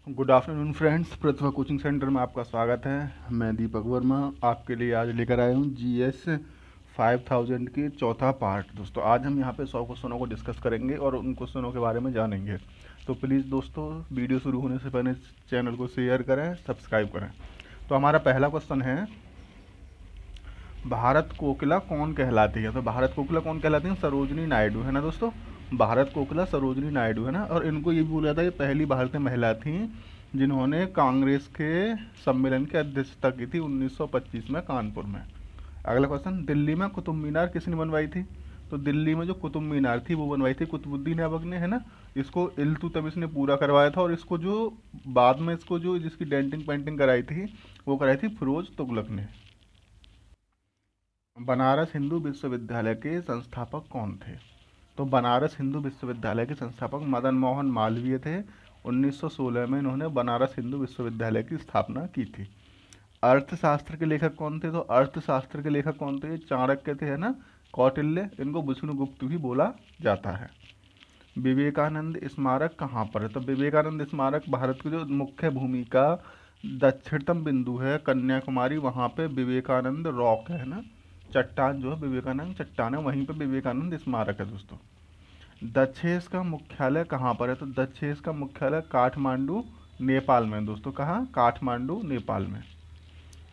Good afternoon friends, प्रतिभा coaching centre में आपका स्वागत है। मैं दीपक वर्मा आपके लिए आज लेकर आया हूँ जीएस 5000 के चौथा पार्ट। दोस्तों आज हम यहाँ पे 100 क्वेश्चनों को डिस्कस करेंगे और उन क्वेश्चनों के बारे में जानेंगे। तो प्लीज़ दोस्तों, वीडियो शुरू होने से पहले चैनल को शेयर करें, सब्सक्राइब करें। तो हमारा पहला क्वेश्चन है, भारत कोकिला कौन कहलाती है? तो भारत कोकिला कौन कहलाती है? सरोजिनी नायडू, है ना दोस्तों। भारत कोकिला सरोजिनी नायडू, है ना। और इनको ये भी बोला जाता है, ये पहली भारतीय महिला थी जिन्होंने कांग्रेस के सम्मेलन की अध्यक्षता की थी 1925 में कानपुर में। अगला क्वेश्चन, दिल्ली में कुतुब मीनार किसने बनवाई थी? तो दिल्ली में जो कुतुब मीनार थी वो बनवाई थी कुतुबुद्दीन ऐबक ने, है ना। इसको इल्तुतमिश ने पूरा करवाया था, और इसको जो बाद में इसको जो जिसकी डेंटिंग पेंटिंग कराई थी वो कराई थी फिरोज तुगलक ने। बनारस हिंदू विश्वविद्यालय के संस्थापक कौन थे? तो बनारस हिंदू विश्वविद्यालय के संस्थापक मदन मोहन मालवीय थे। 1916 में इन्होंने बनारस हिंदू विश्वविद्यालय की स्थापना की थी। अर्थशास्त्र के लेखक कौन थे? तो अर्थशास्त्र के लेखक कौन थे? चाणक्य थे, है ना। कौटिल्य, इनको विष्णुगुप्त भी बोला जाता है। विवेकानंद स्मारक कहाँ पर है? तो विवेकानंद स्मारक भारत की जो मुख्य भूमि का दक्षिणतम बिंदु है कन्याकुमारी, वहाँ पे विवेकानंद रॉक है ना, चट्टान जो है विवेकानंद चट्टान है, वहीं पे विवेकानंद स्मारक है दोस्तों। दक्षेस का मुख्यालय कहाँ पर है? तो दक्षेस का मुख्यालय काठमांडू नेपाल में दोस्तों। कहाँ? काठमांडू नेपाल में।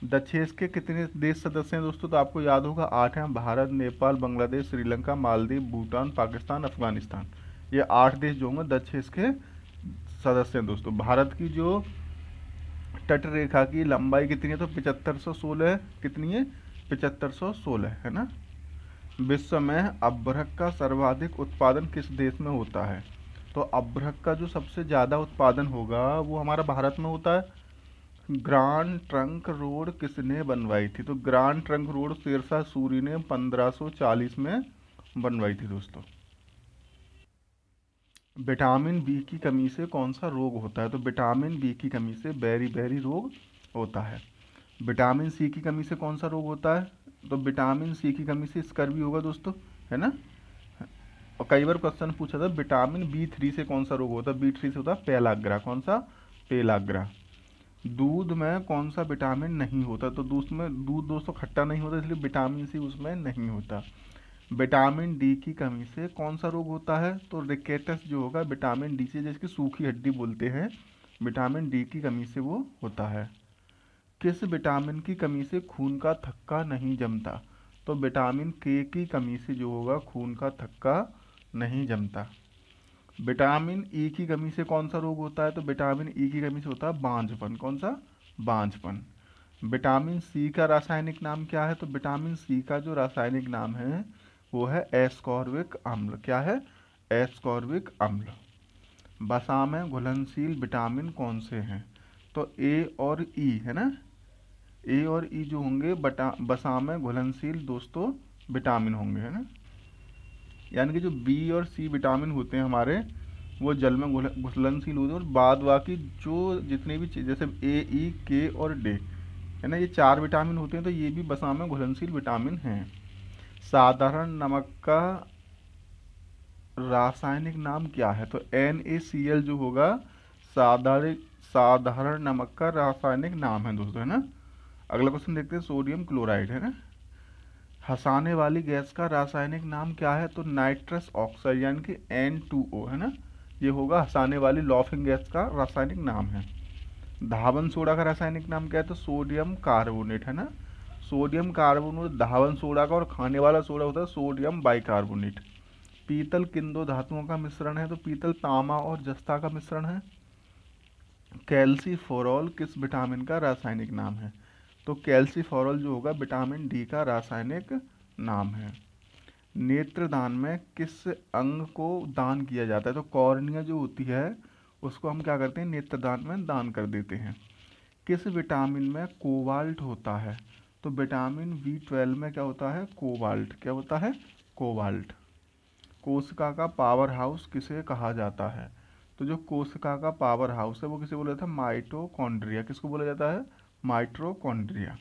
दक्षेस के कितने देश सदस्य हैं दोस्तों? तो आपको याद होगा 8 हैं। भारत, नेपाल, बांग्लादेश, श्रीलंका, मालदीव, भूटान, पाकिस्तान, अफगानिस्तान। ये 8 देश जो होंगे दक्षेस के सदस्य हैं दोस्तों। भारत की जो तट रेखा की लंबाई कितनी है? तो 7516 कितनी है? 7516, है ना। विश्व में अभ्रक का सर्वाधिक उत्पादन किस देश में होता है? तो अभ्रक का जो सबसे ज़्यादा उत्पादन होगा वो हमारा भारत में होता है। ग्रांड ट्रंक रोड किसने बनवाई थी? तो Grand Trunk Road Sher Shah Suri ने 1540 में बनवाई थी दोस्तों। विटामिन बी की कमी से कौन सा रोग होता है? तो विटामिन बी की कमी से बेरी रोग होता है। विटामिन सी की कमी से कौन सा रोग होता है? तो विटामिन सी की कमी से स्कर्वी होगा दोस्तों, है ना। और कई बार क्वेश्चन पूछा था विटामिन बी3 से कौन सा रोग होता है? बी3 से होता है पेलाग्रा। कौन सा? पेलाग्रा। दूध में कौन सा विटामिन नहीं होता? तो दूध दोस्तों खट्टा नहीं होता, इसलिए विटामिन सी उसमें नहीं होता। विटामिन डी की कमी से कौन सा रोग होता है? तो रिकेटस जो होगा विटामिन डी से, जिसकी सूखी हड्डी बोलते हैं, विटामिन डी की कमी से वो होता है। किस विटामिन की कमी से खून का थक्का नहीं जमता? तो विटामिन के की कमी से जो होगा खून का थक्का नहीं जमता। विटामिन ई की कमी से कौन सा रोग होता है? तो विटामिन ई की कमी से होता है बांझपन। कौन सा? बांझपन। विटामिन सी का रासायनिक नाम क्या है? तो विटामिन सी का जो रासायनिक नाम है वो है एस्कॉर्बिक अम्ल। क्या है? एस्कॉर्बिक अम्ल। वसा में घुलनशील विटामिन कौन से हैं? तो ए और ई, है ना। ए और ई जो होंगे वसा में घुलनशील दोस्तों विटामिन होंगे, है ना। यानी कि जो बी और सी विटामिन होते हैं हमारे, वो जल में घुलनशील होते हैं, और बाद बाकी जो जितने भी जैसे ए, ई, के और डे, है ना, ये 4 विटामिन होते हैं, तो ये भी वसा में घुलनशील विटामिन हैं। साधारण नमक का रासायनिक नाम क्या है? तो NaCl जो होगा साधारण नमक का रासायनिक नाम है दोस्तों, है ना। अगला क्वेश्चन देखते हैं, सोडियम क्लोराइड, है ना। हंसाने वाली गैस का रासायनिक नाम क्या है? तो नाइट्रस ऑक्साइड, यानी कि N2O, है ना। ये होगा हंसाने वाली लॉफिंग गैस का रासायनिक नाम है। धावन सोडा का रासायनिक नाम क्या है? तो सोडियम कार्बोनेट, है ना। सोडियम कार्बोनेट धावन सोडा का, और खाने वाला सोडा होता है सोडियम बाइकार्बोनेट। पीतल किन दो धातुओं का मिश्रण है? तो पीतल तांबा और जस्ता का मिश्रण है। कैल्सीफोरॉल किस विटामिन का रासायनिक नाम है? तो कैल्सीफोरॉल जो होगा विटामिन डी का रासायनिक नाम है। नेत्रदान में किस अंग को दान किया जाता है? तो कॉर्निया जो होती है उसको हम क्या करते हैं? नेत्रदान में दान कर देते हैं। किस विटामिन में कोबाल्ट होता है? तो विटामिन B12 में क्या होता है? कोबाल्ट। क्या होता है? कोबाल्ट। कोशिका का पावर हाउस किसे कहा जाता है? तो जो कोशिका का पावर हाउस है वो किसे बोला जाता है? माइटोकॉन्ड्रिया। किसको बोला जाता है? माइटोकॉन्ड्रिया।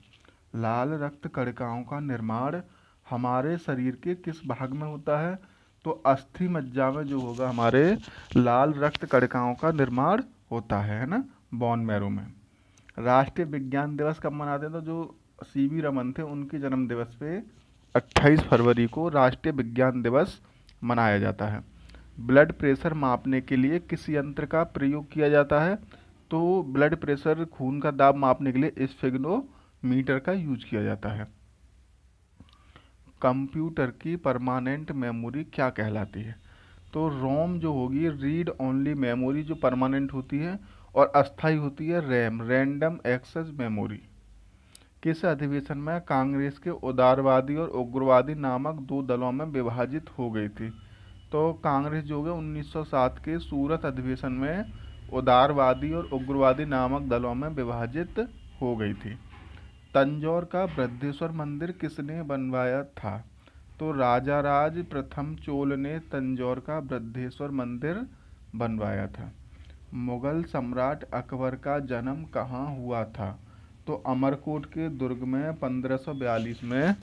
लाल रक्त कणिकाओं का निर्माण हमारे शरीर के किस भाग में होता है? तो अस्थि मज्जा में जो होगा हमारे लाल रक्त कणिकाओं का निर्माण होता है ना। बोन मैरो में। राष्ट्रीय विज्ञान दिवस कब मनाते हैं? तो जो सीवी रमन थे उनके जन्म दिवस पे 28 फरवरी को राष्ट्रीय विज्ञान दिवस मनाया जाता है। ब्लड प्रेशर मापने के लिए किस यंत्र का प्रयोग किया जाता है? तो ब्लड प्रेशर, खून का दाब मापने के लिए स्फिग्नोमीटर का यूज किया जाता है। कंप्यूटर की परमानेंट मेमोरी क्या कहलाती है? तो रोम जो होगी, रीड ओनली मेमोरी, जो परमानेंट होती है, और अस्थाई होती है रैम, रैंडम एक्सेस मेमोरी। किस अधिवेशन में कांग्रेस के उदारवादी और उग्रवादी नामक दो दलों में विभाजित हो गई थी? तो कांग्रेस जो है 1907 के सूरत अधिवेशन में उदारवादी और उग्रवादी नामक दलों में विभाजित हो गई थी। तंजौर का बृहदेश्वर मंदिर किसने बनवाया था? तो राजाराज प्रथम चोल ने तंजौर का बृहदेश्वर मंदिर बनवाया था। मुगल सम्राट अकबर का जन्म कहाँ हुआ था? तो अमरकोट के दुर्ग में 1542 में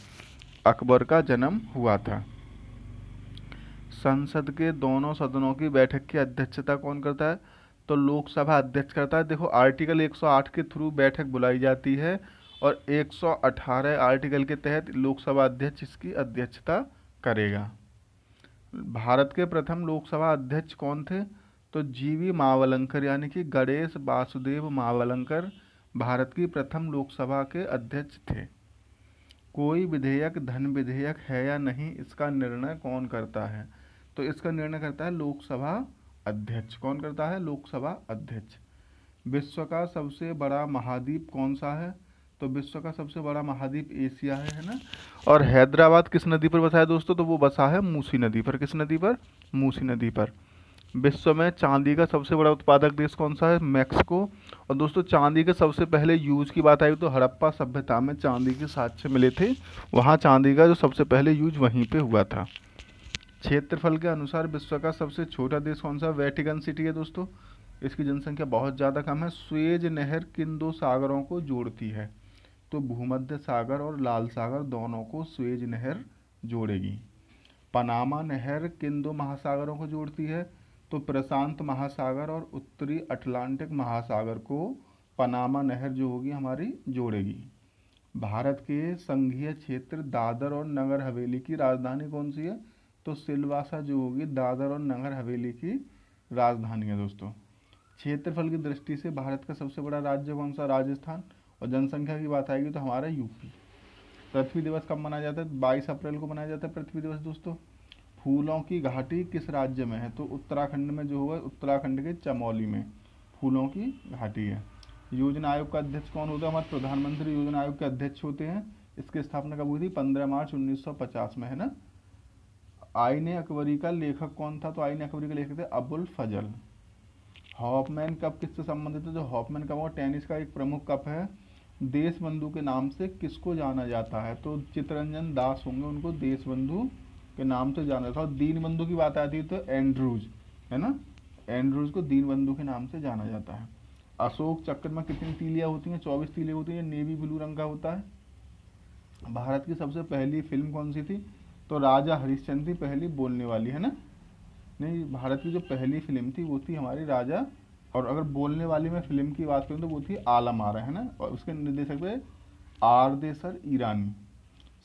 अकबर का जन्म हुआ था। संसद के दोनों सदनों की बैठक की अध्यक्षता कौन करता है? तो लोकसभा अध्यक्ष करता है। देखो, आर्टिकल 108 के थ्रू बैठक बुलाई जाती है और 118 आर्टिकल के तहत लोकसभा अध्यक्ष इसकी अध्यक्षता करेगा। भारत के प्रथम लोकसभा अध्यक्ष कौन थे? तो जीवी मावलंकर, यानी कि गणेश वासुदेव मावलंकर भारत की प्रथम लोकसभा के अध्यक्ष थे। कोई विधेयक धन विधेयक है या नहीं, इसका निर्णय कौन करता है? तो इसका निर्णय करता है लोकसभा अध्यक्ष। कौन करता है? लोकसभा अध्यक्ष। विश्व का सबसे बड़ा महाद्वीप कौन सा है? तो विश्व का सबसे बड़ा महाद्वीप एशिया है ना। और हैदराबाद किस नदी पर बसा है दोस्तों? तो वो बसा है मूसी नदी पर। किस नदी पर? मूसी नदी पर। विश्व में चांदी का सबसे बड़ा उत्पादक देश कौन सा है? मैक्सिको। और दोस्तों, चांदी के सबसे पहले यूज की बात आई तो हड़प्पा सभ्यता में चांदी के साक्ष्य मिले थे, वहाँ चांदी का जो सबसे पहले यूज वहीं पे हुआ था। क्षेत्रफल के अनुसार विश्व का सबसे छोटा देश कौन सा? वेटिकन सिटी है दोस्तों। इसकी जनसंख्या बहुत ज़्यादा कम है। स्वेज नहर किन दो सागरों को जोड़ती है? तो भूमध्य सागर और लाल सागर दोनों को स्वेज नहर जोड़ेगी। पनामा नहर किन दो महासागरों को जोड़ती है? तो प्रशांत महासागर और उत्तरी अटलांटिक महासागर को पनामा नहर जो होगी हमारी जोड़ेगी। भारत के संघीय क्षेत्र दादर और नगर हवेली की राजधानी कौन सी है? तो सिलवासा जो होगी दादर और नगर हवेली की राजधानी है दोस्तों। क्षेत्रफल की दृष्टि से भारत का सबसे बड़ा राज्य कौन सा? राजस्थान। और जनसंख्या की बात आएगी तो हमारा यूपी। पृथ्वी दिवस कब मनाया जाता है? 22 अप्रैल को मनाया जाता है पृथ्वी दिवस दोस्तों। फूलों की घाटी किस राज्य में है? तो उत्तराखंड में जो होगा, उत्तराखंड के चमोली में फूलों की घाटी है। योजना आयोग का अध्यक्ष कौन होता है? हमारे प्रधानमंत्री योजना आयोग के अध्यक्ष होते हैं। इसकी स्थापना कब हुई थी? 15 मार्च 1950 में, है ना। आईने अकबरी का लेखक कौन था? तो आईने अकबरी के लेखक थे अबुल फजल। हॉफमैन कप किससे संबंधित है? जो हॉफमैन कप वो टेनिस का एक प्रमुख कप है। देश बंधु के नाम से किसको जाना जाता है? तो चित्तरंजन दास होंगे, उनको देश बंधु के नाम से जाना जाता है। और दीन बंधु की बात आती है तो एंड्रूज, है ना, एंड्रूज को दीन बंधु के नाम से जाना जाता है। अशोक चक्र में कितनी तीलियां होती हैं? 24 तीलियां होती हैं। नेवी ब्लू रंग का होता है। भारत की सबसे पहली फिल्म कौन सी थी? तो राजा हरिश्चंद्र थी पहली बोलने वाली, है ना। नहीं, भारत की जो पहली फिल्म थी वो थी हमारी राजा। और अगर बोलने वाली में फिल्म की बात करूँ तो वो थी आलम आरा, है ना। और उसके निर्देशक थे आरदेसर ईरानी।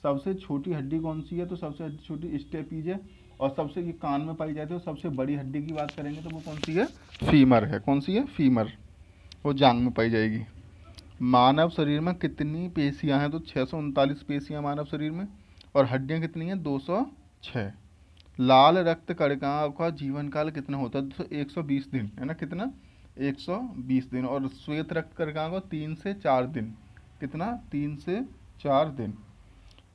सबसे छोटी हड्डी कौन सी है? तो सबसे छोटी स्टेपीज है। और सबसे ये कान में पाई जाती है। और सबसे बड़ी हड्डी की बात करेंगे तो वो कौन सी है? फीमर है। कौन सी है? फीमर। वो जांग में पाई जाएगी। मानव शरीर में कितनी पेशियां हैं? तो 639 पेशियां मानव शरीर में। और हड्डियां कितनी हैं? 206। लाल रक्त कणिकाओं का जीवन काल कितना होता है? तो 120 दिन, है ना। कितना? 120 दिन। और श्वेत रक्त कणिकाओं का 3 से 4 दिन। कितना? 3 से 4 दिन।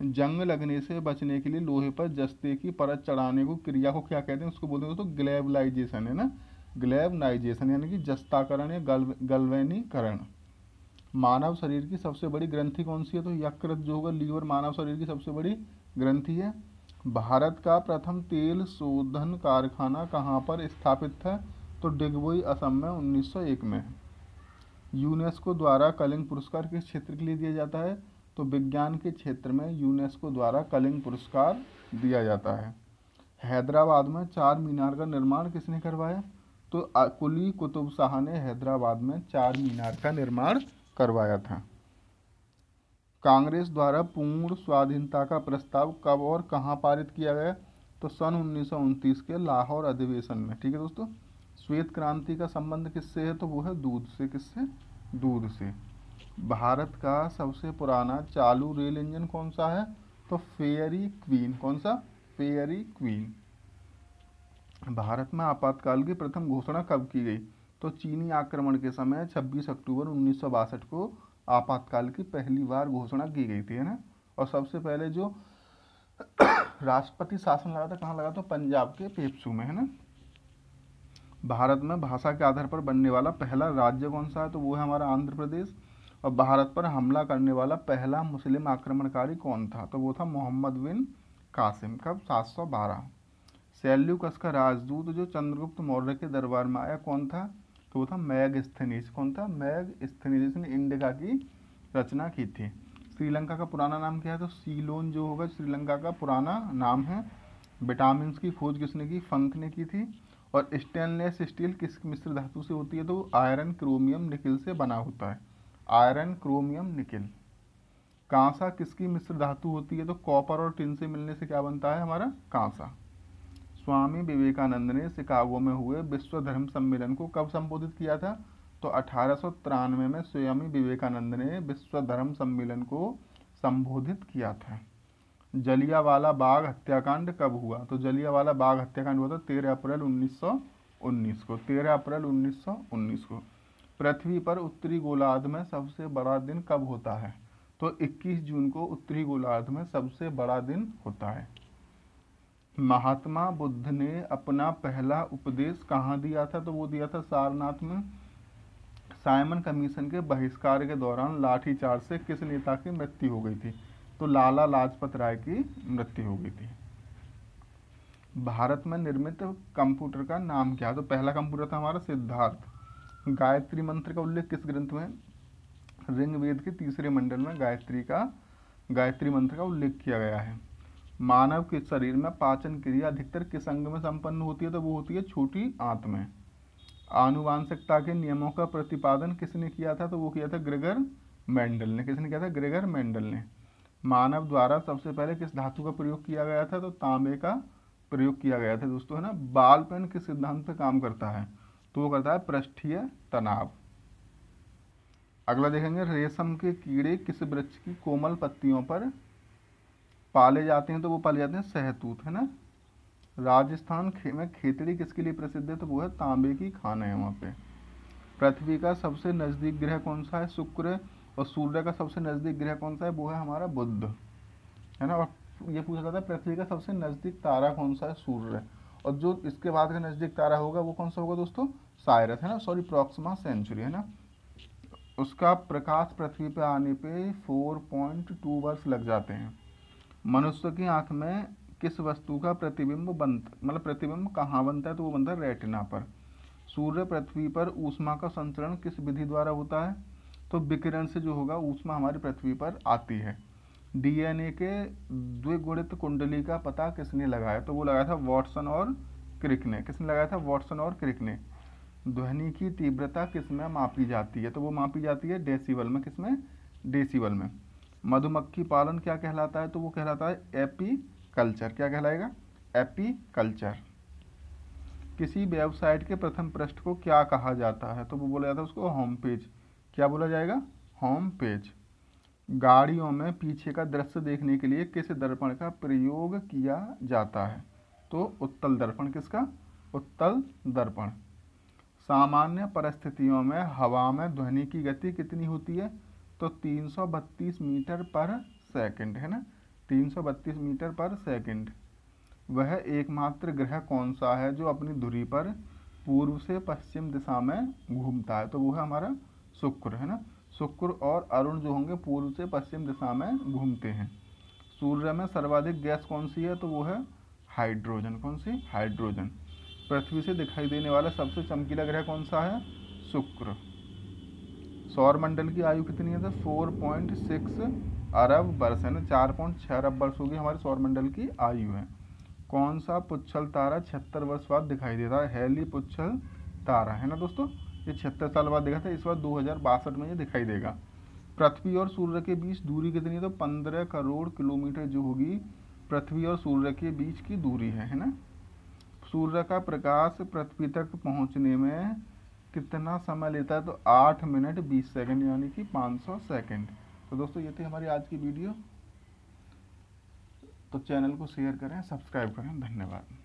जंग लगने से बचने के लिए लोहे पर जस्ते की परत चढ़ाने को क्रिया को क्या कहते हैं? उसको बोलते हैं तो ग्लेबलाइजेशन, है ना। ग्लेबनाइजेशन यानी कि जस्ताकरण या गलवैनीकरण। मानव शरीर की सबसे बड़ी ग्रंथि कौन सी है? तो यकृत जो होगा, लीवर मानव शरीर की सबसे बड़ी ग्रंथि है। भारत का प्रथम तेल शोधन कारखाना कहाँ पर स्थापित था? तो डिगबोई असम में 1901 में। यूनेस्को द्वारा कलिंग पुरस्कार किस क्षेत्र के लिए दिया जाता है? तो विज्ञान के क्षेत्र में यूनेस्को द्वारा कलिंग पुरस्कार दिया जाता है। हैदराबाद में चार मीनार का निर्माण किसने करवाया? तो कुली कुतुब शाह ने हैदराबाद में चार मीनार का निर्माण करवाया था। कांग्रेस द्वारा पूर्ण स्वाधीनता का प्रस्ताव कब और कहाँ पारित किया गया? तो सन 1929 के लाहौर अधिवेशन में। ठीक है दोस्तों। श्वेत क्रांति का संबंध किससे है? तो वो है दूध से। किससे? दूध से। भारत का सबसे पुराना चालू रेल इंजन कौन सा है? तो फेयरी क्वीन। कौन सा? Fairy queen. भारत में आपातकाल की प्रथम घोषणा कब की गई? तो चीनी आक्रमण के समय 26 अक्टूबर 1962 को आपातकाल की पहली बार घोषणा की गई थी, है ना। और सबसे पहले जो राष्ट्रपति शासन लगा था, कहाँ लगा? तो पंजाब के पेपसू में, है ना। भारत में भाषा के आधार पर बनने वाला पहला राज्य कौन सा है? तो वो है हमारा आंध्र प्रदेश। और भारत पर हमला करने वाला पहला मुस्लिम आक्रमणकारी कौन था? तो वो था मोहम्मद बिन कासिम। कब? 712। सेल्यूकस का राजदूत जो चंद्रगुप्त मौर्य के दरबार में आया कौन था? तो वो था मैगस्थनीज। कौन था? मैगस्थनीज, जिसने इंडिका की रचना की थी। श्रीलंका का पुराना नाम क्या है? तो सीलोन जो होगा श्रीलंका का पुराना नाम है। विटामिन की खोज किसने की? फंक ने की थी। और स्टेनलेस स्टील किस मिश्र धातु से होती है? तो आयरन क्रोमियम निकिल से बना होता है। Iron chromium nickel. कांसा किसकी मिश्र धातु होती है? तो कॉपर और टिन से मिलने से क्या बनता है हमारा? कांसा। स्वामी विवेकानंद ने शिकागो में हुए विश्व धर्म सम्मेलन को कब संबोधित किया था? तो 1893 में स्वामी विवेकानंद ने विश्व धर्म सम्मेलन को संबोधित किया था। जलियांवाला बाग हत्याकांड कब हुआ? तो जलियांवाला बाग हत्याकांड हुआ था 13 अप्रैल 1919 को। 13 अप्रैल 1919 को। पृथ्वी पर उत्तरी गोलार्ध में सबसे बड़ा दिन कब होता है? तो 21 जून को उत्तरी गोलार्ध में सबसे बड़ा दिन होता है। महात्मा बुद्ध ने अपना पहला उपदेश कहाँ दिया था? तो वो दिया था सारनाथ में। साइमन कमीशन के बहिष्कार के दौरान लाठीचार्ज से किस नेता की मृत्यु हो गई थी? तो लाला लाजपत राय की मृत्यु हो गई थी। भारत में निर्मित कंप्यूटर का नाम क्या है? तो पहला कंप्यूटर था हमारा सिद्धार्थ। गायत्री मंत्र का उल्लेख किस ग्रंथ में? ऋग्वेद के तीसरे मंडल में गायत्री मंत्र का उल्लेख किया गया है। मानव के शरीर में पाचन क्रिया अधिकतर किस अंग में संपन्न होती है? तो वो होती है छोटी आंत में। आनुवांशिकता के नियमों का प्रतिपादन किसने किया था? तो वो किया था ग्रेगर मेंडल ने। किसने किया था? ग्रेगर मेंडल ने। मानव द्वारा सबसे पहले किस धातु का प्रयोग किया गया था? तो तांबे का प्रयोग किया गया था दोस्तों, है ना। बाल पेन किस सिद्धांत पे काम करता है? तो वो करता है पृष्ठीय तनाव। अगला देखेंगे, रेशम के कीड़े किस वृक्ष की कोमल पत्तियों पर पाले जाते हैं? तो वो पाले जाते हैं सहतूत, है ना। राजस्थान में खेतड़ी किसके लिए प्रसिद्ध है? तो वो है तांबे की खान है वहाँ पे। पृथ्वी का सबसे नजदीक ग्रह कौन सा है? शुक्र। और सूर्य का सबसे नजदीक ग्रह कौन सा है? वो है हमारा बुध, है ना। और ये पूछा जाता है पृथ्वी का सबसे नजदीक तारा कौन सा है? सूर्य। और जो इसके बाद का नजदीक तारा होगा वो कौन सा होगा दोस्तों? साइरस, है ना। सॉरी, प्रॉक्सिमा सेंचुरी, है ना। उसका प्रकाश पृथ्वी पे आने पे 4.2 वर्ष लग जाते हैं। मनुष्य की आंख में किस वस्तु का प्रतिबिंब कहाँ बनता है? तो वो बनता है रेटिना पर। सूर्य पृथ्वी पर ऊष्मा का संचरण किस विधि द्वारा होता है? तो विकिरण से जो होगा ऊष्मा हमारी पृथ्वी पर आती है। डीएनए के द्विगुणित कुंडली का पता किसने लगाया? तो वो लगाया था वॉटसन और क्रिक ने। किसने लगाया था? वॉटसन और क्रिक ने। ध्वनि की तीव्रता किसमें मापी जाती है? तो वो मापी जाती है डेसिबल में। किसमें? डेसिबल में। मधुमक्खी पालन क्या कहलाता है? तो वो कहलाता है एपीकल्चर। क्या कहलाएगा? एपीकल्चर। किसी वेबसाइट के प्रथम पृष्ठ को क्या कहा जाता है? तो वो बोला जाता है उसको होम पेज। क्या बोला जाएगा? Home page. गाड़ियों में पीछे का दृश्य देखने के लिए किस दर्पण का प्रयोग किया जाता है? तो उत्तल दर्पण। किसका? उत्तल दर्पण। सामान्य परिस्थितियों में हवा में ध्वनि की गति कितनी होती है? तो 332 मीटर पर सेकंड, है ना। 332 मीटर पर सेकंड। वह एकमात्र ग्रह कौन सा है जो अपनी धुरी पर पूर्व से पश्चिम दिशा में घूमता है? तो वो है हमारा शुक्र, है ना। शुक्र और अरुण जो होंगे पूर्व से पश्चिम दिशा में घूमते हैं। सूर्य में सर्वाधिक गैस कौन सी है? तो वो है हाइड्रोजन। कौन सी? हाइड्रोजन। पृथ्वी से दिखाई देने वाला सबसे चमकीला ग्रह कौन सा है? शुक्र। सौर मंडल की आयु कितनी है? तो 4.6 अरब वर्ष, है ना। 4.6 अरब वर्ष होगी हमारे सौर मंडल की आयु है। कौन सा पुच्छल तारा 76 वर्ष बाद दिखाई देता है? हैली पुच्छल तारा है ना दोस्तों। ये 76 साल बाद देखा था, इस बार 2062 में ये दिखाई देगा। पृथ्वी और सूर्य के बीच दूरी कितनी है, तो 15 करोड़ किलोमीटर जो होगी पृथ्वी और सूर्य के बीच की दूरी है ना। सूर्य का प्रकाश पृथ्वी तक पहुंचने में कितना समय लेता है, तो 8 मिनट 20 सेकंड यानी कि 500 सेकंड। तो दोस्तों ये थी हमारी आज की वीडियो। तो चैनल को शेयर करें, सब्सक्राइब करें। धन्यवाद।